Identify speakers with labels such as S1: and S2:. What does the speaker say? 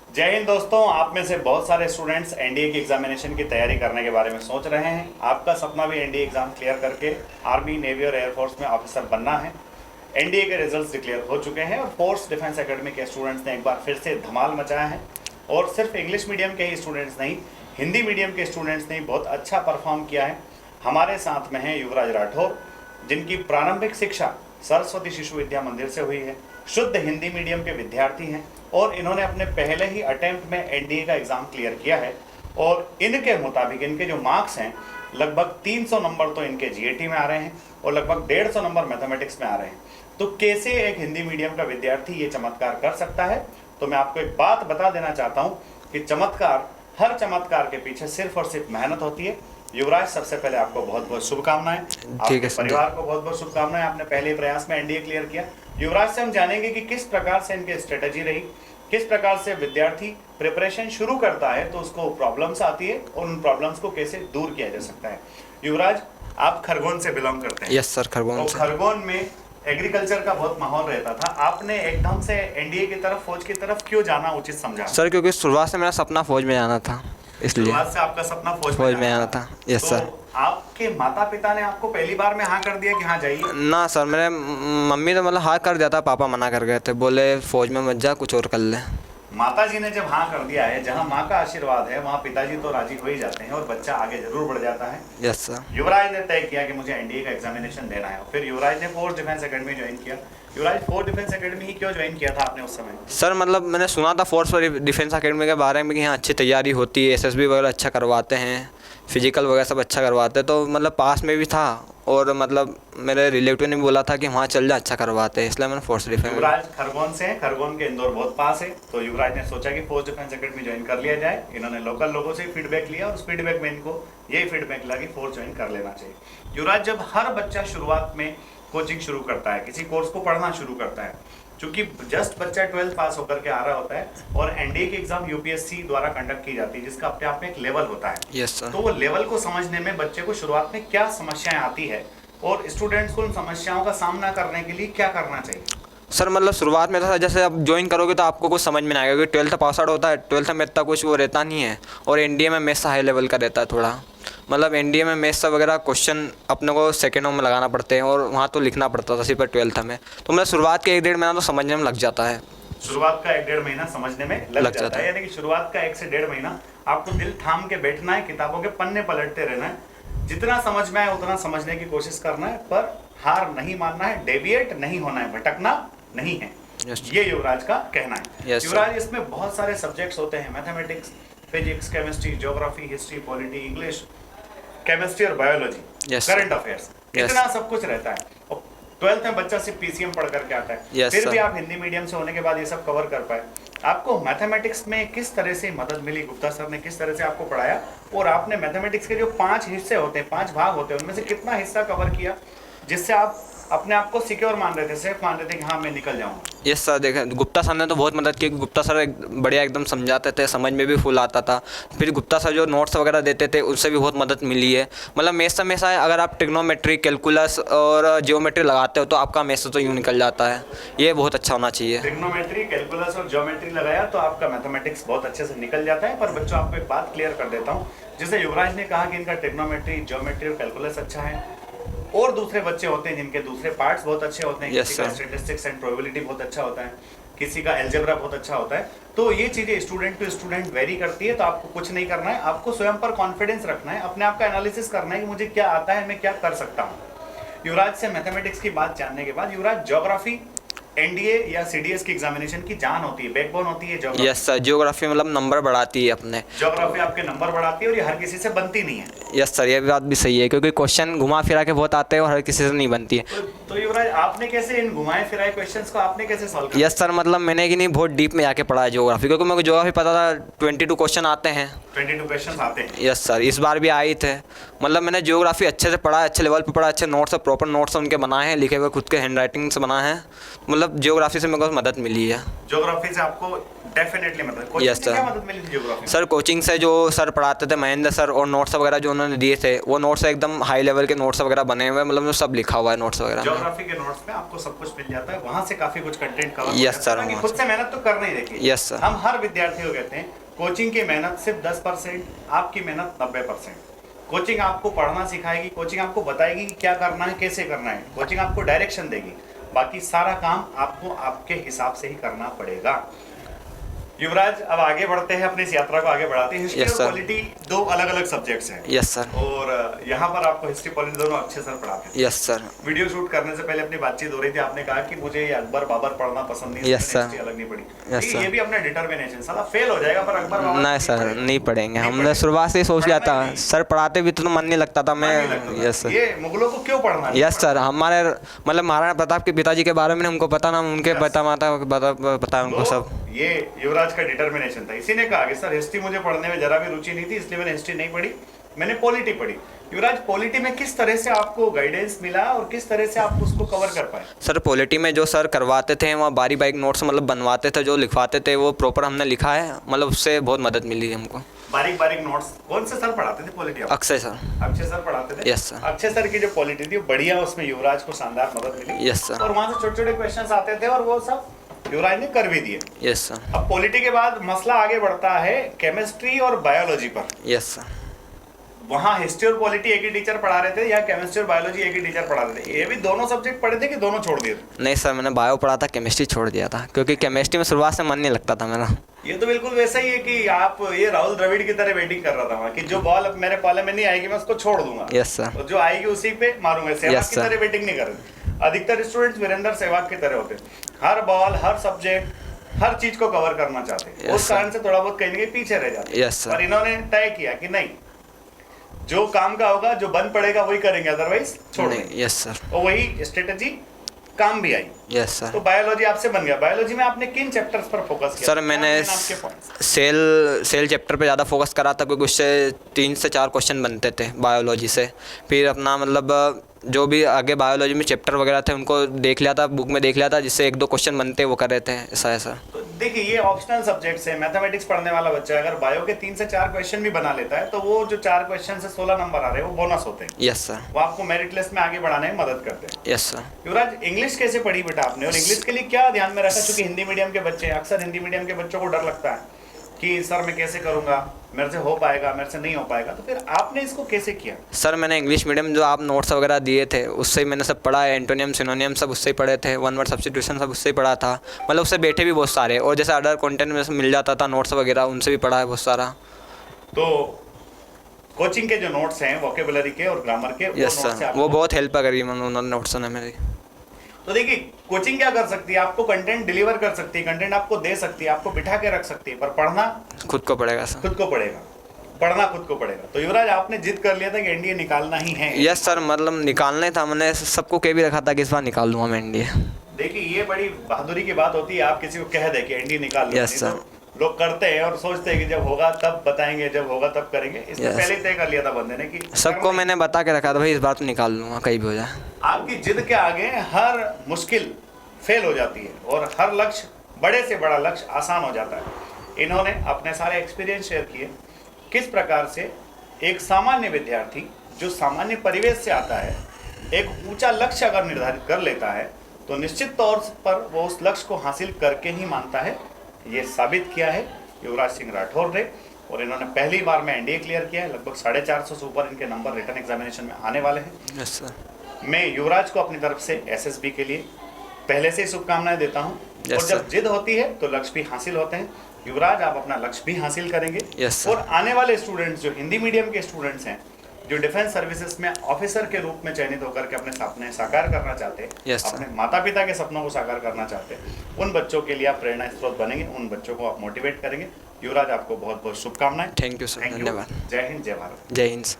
S1: जय हिंद दोस्तों। आप में से बहुत सारे स्टूडेंट्स एनडीए की एग्जामिनेशन की तैयारी करने के बारे में सोच रहे हैं। आपका सपना भी एनडीए एग्जाम क्लियर करके आर्मी, नेवी और एयरफोर्स में ऑफिसर बनना है। एनडीए के रिजल्ट्स डिक्लेयर हो चुके हैं और फोर्स डिफेंस एकेडमी के स्टूडेंट्स ने एक बार फिर से धमाल मचाया है। और सिर्फ इंग्लिश मीडियम के ही स्टूडेंट्स नहीं, हिंदी मीडियम के स्टूडेंट्स ने बहुत अच्छा परफॉर्म किया है। हमारे साथ में है युवराज राठौर, जिनकी प्रारंभिक शिक्षा सरस्वती शिशु विद्या मंदिर से हुई है। शुद्ध हिंदी मीडियम के विद्यार्थी हैं और इन्होंने अपने पहले ही अटेम्प्ट में एनडीए का एग्ज़ाम क्लियर किया है। और इनके मुताबिक इनके जो मार्क्स हैं, लगभग 300 नंबर तो इनके जीएटी में आ रहे हैं और लगभग 150 नंबर मैथमेटिक्स में आ रहे हैं। तो कैसे एक हिंदी मीडियम का विद्यार्थी ये चमत्कार कर सकता है? तो मैं आपको एक बात बता देना चाहता हूँ कि हर चमत्कार के पीछे सिर्फ और सिर्फ मेहनत होती है। युवराज, सबसे पहले आपको बहुत बहुत शुभकामनाएं।
S2: ठीक है,
S1: परिवार को बहुत बहुत शुभकामनाएं। आपने पहले प्रयास में एनडीए क्लियर किया। युवराज से हम जानेंगे कि किस प्रकार से इनकी स्ट्रेटेजी रही, किस प्रकार से विद्यार्थी प्रिपरेशन शुरू करता है तो उसको प्रॉब्लम्स आती है और उन प्रॉब्लम्स को कैसे दूर किया जा सकता है। युवराज, आप खरगोन से बिलोंग करते हैं।
S2: यस सर, खरगोन से।
S1: खरगोन में एग्रीकल्चर का बहुत माहौल रहता था। आपने एकदम से एनडीए की तरफ, फौज की तरफ क्यों जाना उचित समझा?
S2: सर क्योंकि शुरुआत से मेरा सपना फौज में जाना था, इसलिए
S1: शुरुआत से आपका सपना फौज
S2: में आना था। यस
S1: तो
S2: सर।
S1: आपके माता पिता ने आपको पहली बार में हाँ कर दिया कि हाँ जाइए?
S2: ना सर, मेरे मम्मी तो मतलब हाँ कर दिया था, पापा मना कर गए थे, बोले फौज में मत जा, कुछ और कर ले।
S1: माता जी ने जब हाँ कर दिया है, जहाँ माँ का आशीर्वाद है वहाँ पिताजी तो राजी हो ही जाते हैं और बच्चा आगे जरूर बढ़ जाता है।
S2: Yes sir.
S1: युवराज ने तय किया कि मुझे एनडीए का एग्जामिनेशन देना है। फिर युवराज ने फोर्स डिफेंस एकेडमी ज्वाइन किया। युवराज, फोर्स डिफेंस एकेडमी ही क्यों ज्वाइन किया था आपने उस समय?
S2: सर मतलब मैंने सुना था फोर्स डिफेंस एकेडमी के बारे में कि यहाँ अच्छी तैयारी होती है, एसएसबी वगैरह अच्छा करवाते हैं, फिजिकल वगैरह सब अच्छा करवाते हैं। तो मतलब पास में भी था और मतलब मेरे रिलेटिव ने भी बोला था कि वहाँ चल जा, अच्छा करवाते हैं, इसलिए मैंने फोर्स डिफेंस।
S1: युवराज खरगोन से हैं, खरगोन के इंदौर बहुत पास है, तो युवराज ने सोचा कि फोर्स डिफेंस एकेडमी ज्वाइन कर लिया जाए। इन्होंने लोकल लोगों से फीडबैक लिया और उस फीडबैक में इनको यही फीडबैक लगा कि फोर्स ज्वाइन कर लेना चाहिए। युवराज, जब हर बच्चा शुरुआत में कोचिंग शुरू करता है, किसी कोर्स को पढ़ना शुरू करता है, क्योंकि जस्ट बच्चा 12th पास होकर के आ रहा होता है और एनडीए की एग्जाम यूपीएससी द्वारा कंडक्ट की जाती है, जिसका अपने आप में एक लेवल होता है।
S2: Yes sir.
S1: तो वो लेवल को समझने में बच्चे को शुरुआत में क्या समस्याएं आती है और स्टूडेंट्स को उन समस्याओं का सामना करने के लिए क्या करना चाहिए?
S2: सर मतलब शुरुआत में था, जैसे आप ज्वाइन करोगे तो आपको कुछ समझ में नहीं आएगा, क्योंकि 12th पास आउट होता है, 12th में इतना कुछ वो रहता नहीं है और एनडीए में मैथ्स हाई लेवल का रहता है थोड़ा। मतलब एनडीए में मैथ्स वगैरह क्वेश्चन अपने को सेकेंडों में लगाना पड़ते हैं और वहाँ तो लिखना पड़ता था सिर्फ 12th में। तो मतलब शुरुआत के 1-1.5 महीना तो समझने में लग जाता है।
S1: शुरुआत का 1-1.5 महीना समझने में लग जाता है, यानी कि शुरुआत का 1 से 1.5 महीना आपको दिल थाम के बैठना है, किताबों के पन्ने पलटते रहना है, जितना समझ में आए उतना समझने की कोशिश करना है, पर हार नहीं मानना है, डेविएट नहीं होना है, भटकना नहीं है। ये युवराज का कहना है। युवराज, इसमें बहुत सारे सब्जेक्ट्स होते हैं, mathematics, physics, chemistry, geography, history, polity, English, chemistry और बायोलॉजी, करंट अफेयर्स, इतना सब कुछ रहता है। और 12th में बच्चा सिर्फ पीसीएम पढ़ करके आता है। फिर भी आप हिंदी मीडियम से होने के बाद ये सब कवर कर पाए। आपको मैथमेटिक्स में किस तरह से मदद मिली? गुप्ता सर ने किस तरह से आपको पढ़ाया और आपने मैथमेटिक्स के जो 5 हिस्से होते हैं, 5 भाग होते हैं, उनमें से कितना हिस्सा कवर किया जिससे आप अपने आप को सिक्योर मान रहे थे, सेफ मान रहे थे कि हाँ मैं निकल जाऊंगा?
S2: यस सर, देखें गुप्ता सर ने तो बहुत मदद की। गुप्ता सर बढ़िया एकदम समझाते थे, समझ में भी फुल आता था। फिर गुप्ता सर जो नोट्स वगैरह देते थे उससे भी बहुत मदद मिली है। मतलब मैथ्स में ऐसा है, अगर आप ट्रिग्नोमेट्री, कैलकुलस और जियोमेट्री लगाते हो तो आपका मैथ्स तो यूँ निकल जाता है। ये बहुत अच्छा होना चाहिए।
S1: ट्रिग्नोमेट्री, कैलकुलस और जियोमेट्री लगाया तो आपका मैथमेटिक्स बहुत अच्छे से निकल जाता है। पर बच्चों, आपको एक बात क्लियर कर देता हूँ, जैसे युवराज ने कहा कि इनका ट्रिग्नोमेट्री, जियोमेट्री और कैलकुलस अच्छा है, और दूसरे बच्चे होते हैं जिनके दूसरे पार्ट्स बहुत अच्छे होते हैं। किसी का स्टैटिस्टिक्स एंड प्रोबेबिलिटी बहुत अच्छा होता है, किसी का अलजेब्रा बहुत अच्छा होता है। तो ये चीजें स्टूडेंट टू स्टूडेंट वेरी करती है। तो आपको कुछ नहीं करना है, आपको स्वयं पर कॉन्फिडेंस रखना है, अपने आप का एनालिसिस करना है कि मुझे क्या आता है, मैं क्या कर सकता हूँ। युवराज से मैथमेटिक्स की बात जानने के बाद, युवराज, ज्योग्राफी एनडीए या सीडीएस की एग्जामिनेशन की जान होती है, बैकबोन होती है ज्योग्राफी।
S2: यस सर, ज्योग्राफी मतलब नंबर बढ़ाती है अपने।
S1: ज्योग्राफी आपके नंबर बढ़ाती है और ये हर किसी से बनती नहीं है।
S2: यस सर, ये बात भी सही है, क्योंकि क्वेश्चन घुमा फिरा के बहुत आते हैं और हर किसी से नहीं बनती है।
S1: तो युवराज, आपने कैसे इन घुमाए फिराए क्वेश्चंस को आपने कैसे सॉल्व किया?
S2: यस सर, मतलब मैंने कि नहीं बहुत डीप में जाके पढ़ा है ज्योग्राफी, क्योंकि मेरे को ज्योग्राफी पता था 22 क्वेश्चन आते हैं।
S1: 22 क्वेश्चन आते हैं?
S2: यस सर, इस बार भी आए थे। मतलब मैंने ज्योग्राफी अच्छे से पढ़ा, अच्छे लेवल पे पढ़ा, अच्छे नोट्स, प्रॉपर नोट्स उनके बनाए हैं, लिखे हुए खुद के हैंड राइटिंग से बनाए हैं। मतलब ज्योग्राफी से मेरे को मदद मिली है।
S1: ज्योग्राफी से आपको डेफिनेटली मदद, कोचिंग से क्या मदद मिली थी ज्योग्राफी में?
S2: सर कोचिंग से जो सर पढ़ाते थे, महेंद्र सर, और नोट्स वगैरह जो उन्होंने दिए थे, वो नोट्स एकदम हाई लेवल के नोट्स वगैरह बने हुए, मतलब जो सब लिखा हुआ है नोट्स वगैरह।
S1: ज्योग्राफी के नोट्स में आपको सब कुछ मिल जाता है, वहां से काफी कुछ कंटेंट कवर
S2: Yes, sir,
S1: कि
S2: वहाँ
S1: खुद से मेहनत तो करना ही। देखिए
S2: Yes, sir.
S1: हम हर विद्यार्थी को कहते हैं कोचिंग की मेहनत सिर्फ 10%, आपकी मेहनत 90%। कोचिंग आपको पढ़ना सिखाएगी, कोचिंग आपको बताएगी कि क्या करना है, कैसे करना है, कोचिंग आपको डायरेक्शन देगी, बाकी सारा काम आपको आपके हिसाब से ही करना पड़ेगा। युवराज, अब आगे बढ़ते हैं, अपनी इस यात्रा को आगे बढ़ाते हैं। हिस्ट्री
S2: Yes,
S1: और
S2: sir.
S1: पॉलिटी दो अलग अलग सब्जेक्ट्स हैं।
S2: Yes sir.
S1: और यहाँ पर आपको हिस्ट्री पॉलिटी दोनों अच्छे सर पढ़ाते हैं।
S2: Yes sir.
S1: वीडियो शूट करने से पहले अपनी बातचीत हो रही थी, आपने कहा कि मुझे ये अकबर बाबर पढ़ना पसंद नहीं है,
S2: Yes, sir.
S1: हिस्ट्री अलग नहीं पढ़ी।
S2: Yes,
S1: ठीक,
S2: sir.
S1: ये भी अपना डिटर्मिनेशन, साला फेल हो जाएगा पर अकबर बाबर
S2: नहीं सर, नहीं पढ़ेंगे। हमने
S1: पढ़ेंगे।
S2: शुरुआत से ही सोच लिया था
S1: पढ़ना ही नहीं।
S2: सर, पढ़ाते भी तो मन नहीं लगता था। मैं
S1: नहीं लगता था।
S2: Yes sir.
S1: ये मुगलों को क्यों पढ़ना है?
S2: यस सर, हमारे मतलब महाराणा प्रताप के पिताजी के बारे में हमको पता ना, उनके
S1: Yes.
S2: पता उनको
S1: तो
S2: सब।
S1: ये युवराज का डिटर्मिनेशन था। इसी ने कहा कि सर हिस्ट्री मुझे पढ़ने में जरा भी रुचि नहीं थी, इसलिए मैंने हिस्ट्री नहीं पढ़ी, मैंने पॉलिटी पढ़ी। युवराज, पॉलिटी में किस तरह से आपको गाइडेंस मिला और किस तरह से आप उसको कवर कर पाए?
S2: सर पॉलिटी में जो सर करवाते थे वहाँ बारी बारीक नोट्स मतलब बनवाते थे, जो लिखवाते थे वो प्रॉपर हमने लिखा है, मतलब उससे बहुत मदद मिली हमको।
S1: बारीक बारीक नोट्स कौन से सर पढ़ाते थे polity?
S2: Akshay sir.
S1: Akshay sir पढ़ाते थे।
S2: Yes, sir.
S1: अक्षय सर की जो पॉलिटी थी वो बढ़िया, उसमें युवराज को शानदार मदद मिली।
S2: Yes, sir.
S1: और वहां से छोटे छोटे क्वेश्चंस आते थे और वो सब युवराज ने कर भी दिए।
S2: Yes sir.
S1: अब पॉलिटी के बाद मसला आगे बढ़ता है केमिस्ट्री और बायोलॉजी पर।
S2: Yes sir.
S1: वहाँ हिस्ट्री और पॉलिटी एक ही टीचर पढ़ा रहे थे या केमिस्ट्री और बायोलॉजी एक ही टीचर पढ़ा रहे थे? ये भी दोनों सब्जेक्ट पढ़े थे कि दोनों छोड़ दिए थे?
S2: नहीं सर, मैंने बायो पढ़ा था, केमिस्ट्री छोड़ दिया था क्योंकि केमिस्ट्री में शुरुआत से मन नहीं लगता था मेरा।
S1: ये तो बिल्कुल वैसा ही है कि आप ये राहुल द्रविड़ की तरह वेटिंग कर रहा था वहाँ कि जो बॉल अब मेरे पाले में नहीं आएगी मैं उसको छोड़ दूंगा।
S2: Yes sir.
S1: तो जो आएगी उसी पे मारूंगा। सहवाग
S2: Yes,
S1: की
S2: sir.
S1: तरह वेटिंग नहीं कर रहे। अधिकतर स्टूडेंट्स वीरेंद्र सहवाग की तरह होते, हर बॉल हर सब्जेक्ट हर चीज को कवर करना चाहते हैं।
S2: Yes,
S1: उस कारण से थोड़ा बहुत कहीं ना कहीं पीछे रह जाते।
S2: Yes, sir.
S1: पर इन्होंने तय किया कि नहीं, जो काम का होगा, जो बन पड़ेगा वही करेंगे, अदरवाइज छोड़ देंगे।
S2: Yes sir.
S1: और वही स्ट्रेटेजी काम भी आई।
S2: Yes sir.
S1: तो बायोलॉजी आपसे बन गया। बायोलॉजी में आपने किन चैप्टर्स पर फोकस किया?
S2: सर मैंने
S1: क्या आपके points?
S2: सेल चैप्टर पे ज़्यादा फोकस करा था क्योंकि उससे 3 से 4 क्वेश्चन बनते थे बायोलॉजी से। फिर अपना मतलब जो भी आगे बायोलॉजी में चैप्टर वगैरह थे उनको देख लिया था, बुक में देख लिया था, जिससे 1-2 क्वेश्चन बनते वो कर रहे थे ऐसा।
S1: तो देखिए ये ऑप्शनल सब्जेक्ट्स है। मैथमेटिक्स पढ़ने वाला बच्चा अगर बायो के 3 से 4 क्वेश्चन भी बना लेता है तो वो जो 4 क्वेश्चन से 16 नंबर आ रहे हैं वो बोनस होते हैं।
S2: Yes sir.
S1: वो आपको मेरिट लिस्ट में आगे बढ़ाने में मदद करते हैं।
S2: Yes sir.
S1: युवराज, इंग्लिश कैसे पढ़ी बेटा आपने और इंग्लिश के लिए क्या ध्यान में रखा? क्योंकि हिंदी मीडियम के बच्चे, अक्सर हिंदी मीडियम के बच्चों को डर लगता है कि सर मैं कैसे करूंगा, मेरे से हो पाएगा, मेरे से नहीं हो पाएगा, तो फिर आपने इसको कैसे किया?
S2: सर मैंने इंग्लिश मीडियम जो आप नोट्स वगैरह दिए थे उससे ही मैंने सब पढ़ा है, एंटोनियम सिनोनियम सब उससे ही पढ़े थे, वन वर्ड सब्स्टिट्यूशन सब उससे ही पढ़ा था, मतलब उससे बैठे भी बहुत सारे, और जैसे अदर कंटेंट में से मिल जाता था नोट्स वगैरह उनसे भी पढ़ा है बहुत सारा।
S1: तो कोचिंग के जो नोट्स हैं वोकेबुलरी के और ग्रामर के,
S2: यस सर, वो बहुत हेल्प करी उन्होंने नोट्स ने मेरी।
S1: तो देखिए कोचिंग क्या कर सकती है? आपको कंटेंट डिलीवर कर सकती है, कंटेंट आपको दे सकती है, आपको बिठा के रख सकती है, पर पढ़ना
S2: खुद को पड़ेगा सर।
S1: खुद को पड़ेगा, पढ़ना खुद को पड़ेगा। तो युवराज आपने जिद कर लिया था कि एनडीए निकालना ही है।
S2: यस सर, मतलब निकालना ही था, मैंने सबको कह भी रखा था कि इस बार निकाल दूंगा मैं एनडीए।
S1: देखिए ये बड़ी बहादुरी की बात होती है, आप किसी को कह दे कि एनडीए निकाल लो।
S2: Yes,
S1: नहीं तो लोग करते हैं और सोचते हैं कि जब होगा तब बताएंगे, जब होगा तब करेंगे। इससे
S2: Yes.
S1: पहले ही तय कर लिया था बंदे ने कि
S2: सबको मैंने बता के रखा था भाई इस बार तो निकाल लूंगा कहीं भी हो जाए।
S1: आपकी जिद के आगे हर मुश्किल फेल हो जाती है और हर लक्ष्य, बड़े से बड़ा लक्ष्य आसान हो जाता है। इन्होंने अपने सारे एक्सपीरियंस शेयर किए, किस प्रकार से एक सामान्य विद्यार्थी जो सामान्य परिवेश से आता है एक ऊंचा लक्ष्य अगर निर्धारित कर लेता है तो निश्चित तौर पर वो उस लक्ष्य को हासिल करके ही मानता है। ये साबित किया है युवराज सिंह राठौर ने, और इन्होंने पहली बार में एनडीए क्लियर किया है। लगभग 450 से ऊपर इनके नंबर रिटर्न एग्जामिनेशन में आने वाले हैं।
S2: Yes sir.
S1: मैं युवराज को अपनी तरफ से एसएसबी के लिए पहले से ही शुभकामनाएं देता हूं।
S2: Yes,
S1: और जब
S2: sir.
S1: जिद होती है तो लक्ष्य भी हासिल होते हैं। युवराज आप अपना लक्ष्य भी हासिल करेंगे।
S2: Yes, sir.
S1: और आने वाले स्टूडेंट्स जो हिंदी मीडियम के स्टूडेंट्स हैं, जो डिफेंस सर्विसेज में ऑफिसर के रूप में चयनित होकर के अपने सपने साकार करना चाहते हैं,
S2: Yes, sir.
S1: अपने माता पिता के सपनों को साकार करना चाहते हैं, उन बच्चों के लिए आप प्रेरणा स्रोत बनेंगे, उन बच्चों को आप मोटिवेट करेंगे। युवराज आपको बहुत बहुत शुभकामनाएं।
S2: Thank you sir,
S1: thank you.
S2: धन्यवाद।
S1: जय हिंद, जय भारत।
S2: जय हिंद।